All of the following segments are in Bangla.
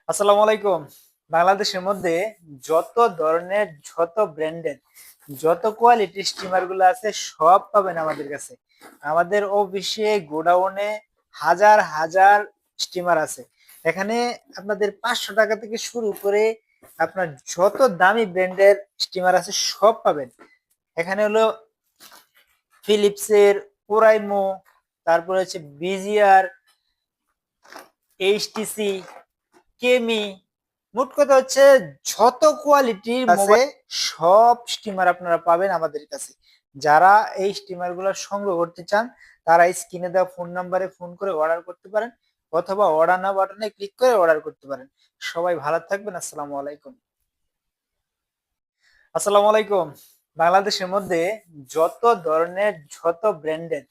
আসসালামু আলাইকুম। বাংলাদেশের মধ্যে যত ধরনের, যত ব্র্যান্ডের, যত কোয়ালিটির স্টিমার গুলো আছে সব পাবেন আমাদের কাছে। আমাদের অফিসে গোডাউনে হাজার হাজার স্টিমার আছে। এখানে আপনাদের 500 টাকা থেকে শুরু করে আপনার যত দামি ব্র্যান্ডের স্টিমার আছে সব পাবেন। এখানে হলো ফিলিপসের, ওরাইমো, তারপরে হচ্ছে বিজিআর, এইচটিসি, কেমি, মোট কথা হচ্ছে যত কোয়ালিটির আছে সব স্টিমার আপনারা পাবেন আমাদের কাছে। যারা এই স্টিমার গুলো সংগ্রহ করতে চান তারা স্ক্রিনে দেওয়া ফোন নাম্বারে ফোন করে অর্ডার করতে পারেন, অথবা অর্ডার নাও বাটনে ক্লিক করে অর্ডার করতে পারেন। সবাই ভালো থাকবেন। আসসালামু আলাইকুম। আসসালামু আলাইকুম। বাংলাদেশের মধ্যে যত ধরনের, যত ব্র্যান্ডের,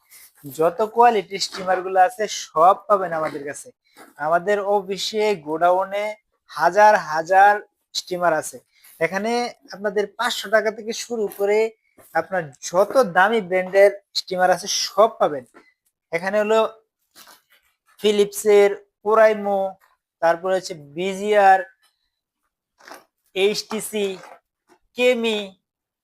যত কোয়ালিটির স্টিমার গুলো আছে সব পাবেন আমাদের কাছে। আমাদের অফিসে গোডাউনে হাজার হাজার স্টিমার আছে। এখানে আপনাদের 500 টাকা থেকে শুরু করে আপনার যত দামি ব্র্যান্ডের স্টিমার আছে সব পাবেন। এখানে হলো ফিলিপসের, ওরাইমো, তারপরে হচ্ছে বিজিআর, এইচটিসি, কেমি,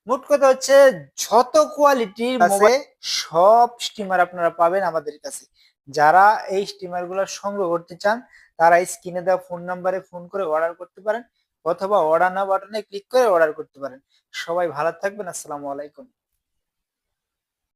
মোট কথা হচ্ছে যত কোয়ালিটির মোবাইল সব স্টিমার আপনারা পাবেন আমাদের কাছে। যারা এই স্টিমার গুলো সংগ্রহ করতে চান তারা স্ক্রিনে দেওয়া ফোন নাম্বারে ফোন করে অর্ডার করতে পারেন, অথবা অর্ডার নাও বাটনে ক্লিক করে অর্ডার করতে পারেন। সবাই ভালো থাকবেন। আসসালামু আলাইকুম।